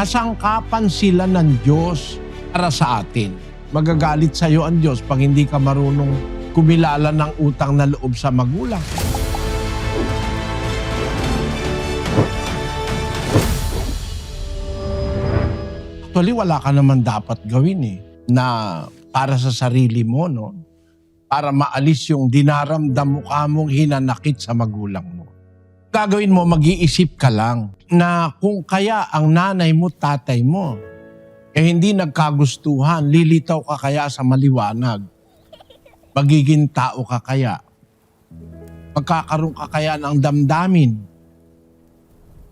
Kasangkapan sila ng Diyos para sa atin. Magagalit sa iyo ang Diyos pag hindi ka marunong kumilala ng utang na loob sa magulang. Actually, wala ka naman dapat gawin na para sa sarili mo, no? Para maalis yung dinaramdam mo kamong hinanakit sa magulang mo. Gagawin mo, mag-iisip ka lang na kung kaya ang nanay mo, tatay mo, hindi nagkagustuhan, lilitaw ka kaya sa maliwanag? Magiging tao ka kaya? Magkakaroon ka kaya ng damdamin?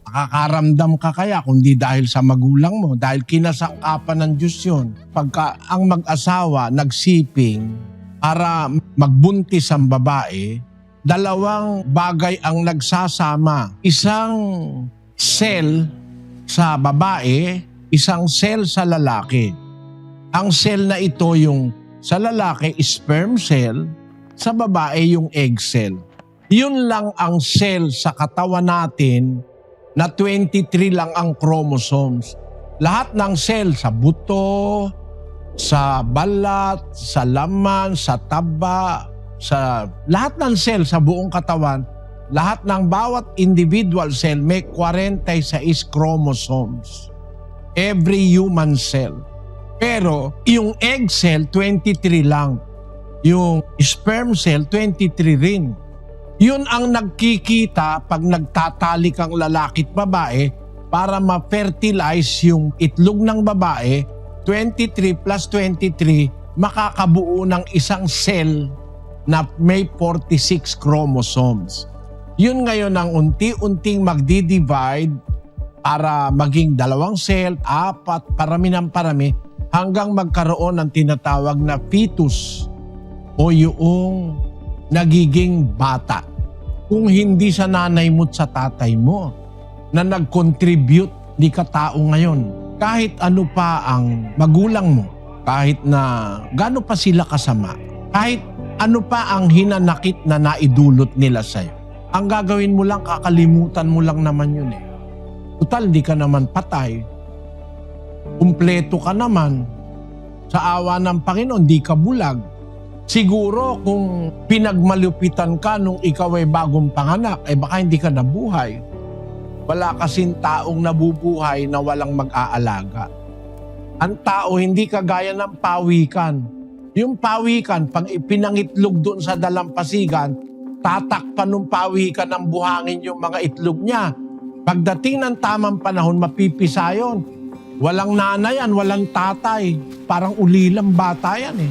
Nakakaramdam ka kaya kundi dahil sa magulang mo, dahil kinasangkapan ng Diyos yun. Pagka ang mag-asawa nagsiping para magbuntis ang babae, dalawang bagay ang nagsasama. Isang cell sa babae, isang cell sa lalaki. Ang cell na ito yung sa lalaki, sperm cell, sa babae yung egg cell. Yun lang ang cell sa katawan natin na 23 lang ang chromosomes. Lahat ng cell sa buto, sa balat, sa laman, sa taba, sa lahat ng cell sa buong katawan, lahat ng bawat individual cell may 46 chromosomes. Every human cell. Pero yung egg cell, 23 lang. Yung sperm cell, 23 rin. Yun ang nagkikita pag nagtatalik ang lalaki at babae para ma-fertilize yung itlog ng babae, 23 plus 23, makakabuo ng isang cell na may 46 chromosomes. Yun ngayon ang unti-unting magdi-divide para maging 2 cell, 4, parami ng parami, hanggang magkaroon ng tinatawag na fetus o yung nagiging bata. Kung hindi sa nanay mo at sa tatay mo na nag-contribute, di ka tao ngayon. Kahit ano pa ang magulang mo, kahit na gaano pa sila kasama, kahit ano pa ang hinanakit na naidulot nila sa'yo, ang gagawin mo lang, kakalimutan mo lang naman yun . Total, di ka naman patay. Kumpleto ka naman. Sa awa ng Panginoon, di ka bulag. Siguro kung pinagmalupitan ka nung ikaw ay bagong panganak, baka hindi ka nabuhay. Wala kasing taong nabubuhay na walang mag-aalaga. Ang tao hindi kagaya ng pawikan. Yung pawikan, pag ipinangitlog doon sa dalampasigan, tatakpan ng pawikan ng buhangin yung mga itlog niya. Pagdating ng tamang panahon, mapipisa yun. Walang nanay yan, walang tatay. Parang ulilang bata yan .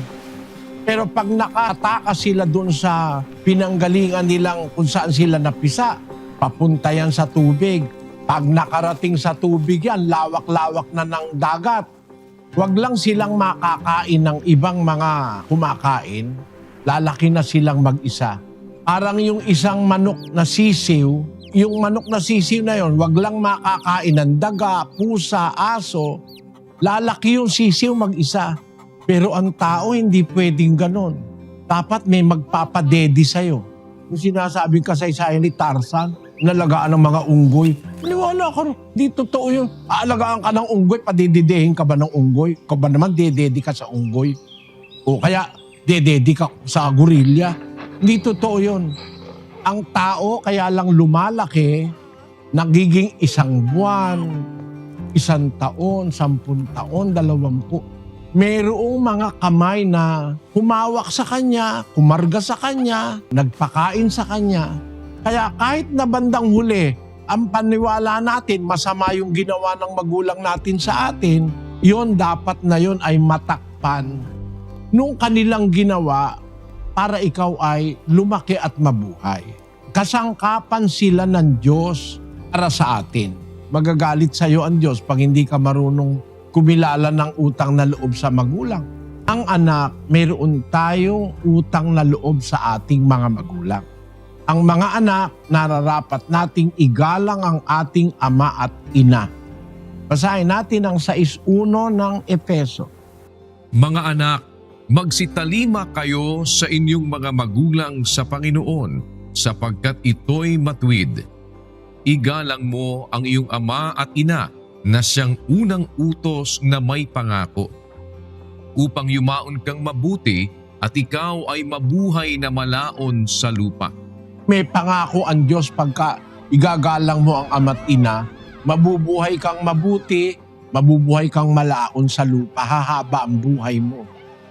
Pero pag nakataka sila doon sa pinanggalingan nilang kung saan sila napisa, papunta yan sa tubig. Pag nakarating sa tubig yan, lawak-lawak na ng dagat. Huwag lang silang makakain ng ibang mga kumakain, lalaki na silang mag-isa. Parang yung isang manok na sisiw, yung manok na sisiw na yon, huwag lang makakain ng daga, pusa, aso, lalaki yung sisiw mag-isa. Pero ang tao hindi pwedeng ganon. Dapat may magpapadedi sa'yo. Yung sinasabing kasaysayan ni Tarzan, nalagaan ng mga unggoy. Maniwala ka, di totoo yun. Aalagaan ka ng unggoy, padididehin ka ba ng unggoy? Ka ba naman dededi ka sa unggoy? O kaya dededi ka sa gorilla? Hindi totoo yun. Ang tao kaya lang lumalaki, nagiging 1 buwan, 1 taon, 10 taon, 20. Mayroong mga kamay na humawak sa kanya, kumarga sa kanya, nagpakain sa kanya. Kaya kahit na bandang huli, ang paniwala natin, masama yung ginawa ng magulang natin sa atin, yon dapat na yon ay matakpan nung kanilang ginawa para ikaw ay lumaki at mabuhay. Kasangkapan sila ng Diyos para sa atin. Magagalit sa iyo ang Diyos pag hindi ka marunong kumilala ng utang na loob sa magulang. Ang anak, mayroon tayong utang na loob sa ating mga magulang. Ang mga anak, nararapat nating igalang ang ating ama at ina. Basahin natin ang 6:1 ng Efeso. Mga anak, magsitalima kayo sa inyong mga magulang sa Panginoon sapagkat ito'y matuwid. Igalang mo ang iyong ama at ina na siyang unang utos na may pangako, upang yumaon kang mabuti at ikaw ay mabuhay na malaon sa lupa. May pangako ang Diyos pagka igagalang mo ang ama't ina, mabubuhay kang mabuti, mabubuhay kang malaon sa lupa, hahaba ang buhay mo.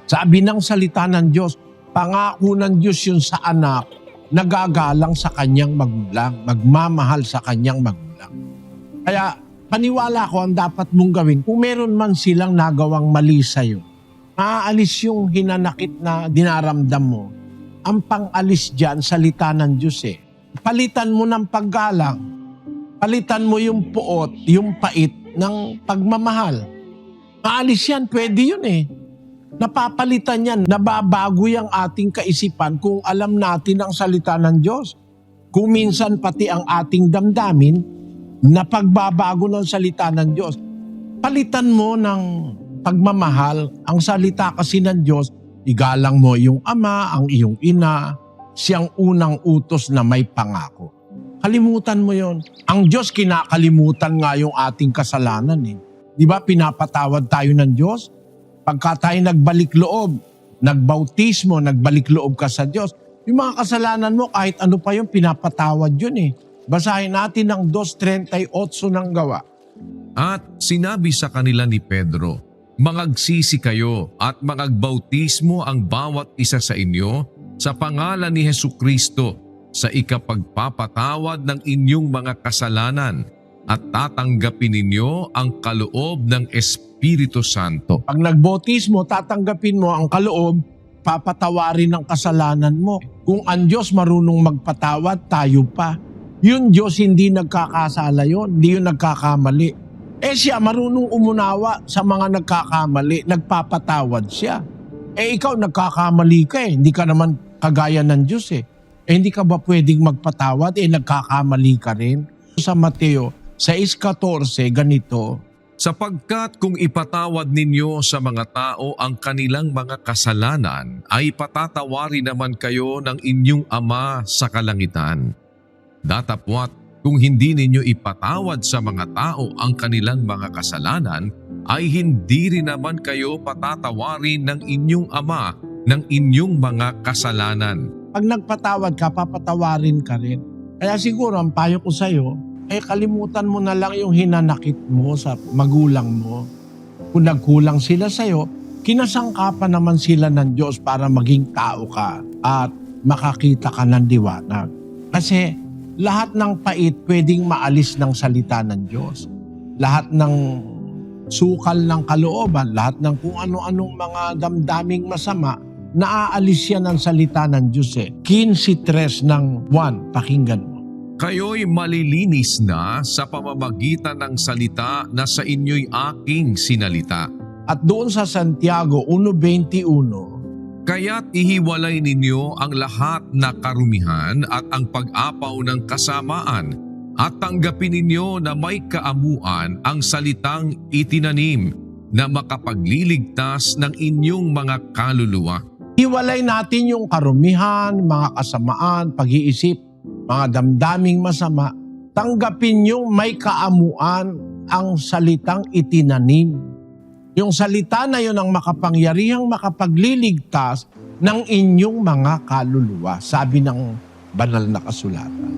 Sabi ng salita ng Diyos, pangako ng Diyos yun sa anak, nagagalang sa kanyang magulang, magmamahal sa kanyang magulang. Kaya paniwala ko ang dapat mong gawin, kung meron man silang nagawang mali sa'yo, maaalis yung hinanakit na dinaramdam mo. Ang pang-alis dyan, salita ng Diyos eh. Palitan mo ng paggalang. Palitan mo yung puot, yung pait ng pagmamahal. Maalis yan, pwede yun eh. Napapalitan yan, nababago yung ating kaisipan kung alam natin ang salita ng Diyos. Kung minsan pati ang ating damdamin, napagbabago ng salita ng Diyos. Palitan mo ng pagmamahal, ang salita kasi ng Diyos, igalang mo yung ama, ang iyong ina, siyang unang utos na may pangako. Kalimutan mo yon. Ang Diyos kinakalimutan nga yung ating kasalanan eh. Di ba pinapatawad tayo ng Diyos? Pagka tayo nagbalik loob, nagbautismo, nagbalik loob ka sa Diyos, yung mga kasalanan mo kahit ano pa yung pinapatawad yun eh. Basahin natin ang 2:38 ng gawa. At sinabi sa kanila ni Pedro, mangagsisi kayo at mangagbautismo ang bawat isa sa inyo sa pangalan ni Hesukristo sa ikapagpapatawad ng inyong mga kasalanan at tatanggapin ninyo ang kaloob ng Espiritu Santo. Pag nagbautismo, tatanggapin mo ang kaloob, papatawarin ang kasalanan mo. Kung ang Diyos marunong magpatawad, tayo pa. Yung Diyos hindi nagkakasala yun, hindi yun nagkakamali. Siya marunong umunawa sa mga nagkakamali, nagpapatawad siya. Ikaw nagkakamali ka eh, hindi ka naman kagaya ng Diyos eh. Hindi ka ba pwedeng magpatawad? Nagkakamali ka rin. Sa Mateo 6:14, ganito. Sapagkat kung ipatawad ninyo sa mga tao ang kanilang mga kasalanan, ay patatawarin naman kayo ng inyong Ama sa kalangitan. Datapwat, kung hindi ninyo ipatawad sa mga tao ang kanilang mga kasalanan, ay hindi rin naman kayo patatawarin ng inyong Ama ng inyong mga kasalanan. Pag nagpatawad ka, papatawarin ka rin. Kaya siguro ang payo ko sa'yo, kalimutan mo na lang yung hinanakit mo sa magulang mo. Kung nagkulang sila sa'yo, kinasangkapan naman sila ng Diyos para maging tao ka at makakita ka ng liwanag. Kasi lahat ng pait pwedeng maalis ng salita ng Diyos. Lahat ng sukal ng kalooban, lahat ng kung ano-anong mga damdaming masama, naaalis yan ng salita ng Diyos eh. 15:3 ng 1, pakinggan mo. Kayo'y malilinis na sa pamamagitan ng salita na sa inyo'y aking sinalita. At doon sa Santiago 1:21, Kaya't ihiwalay ninyo ang lahat na karumihan at ang pag-apaw ng kasamaan at tanggapin ninyo na may kaamuan ang salitang itinanim na makapagliligtas ng inyong mga kaluluwa. hiwalay natin yung karumihan, mga kasamaan, pag-iisip, mga damdaming masama. Tanggapin yung may kaamuan ang salitang itinanim. Yung salita na yun ang makapangyarihang makapagliligtas ng inyong mga kaluluwa, sabi ng banal na kasulatan.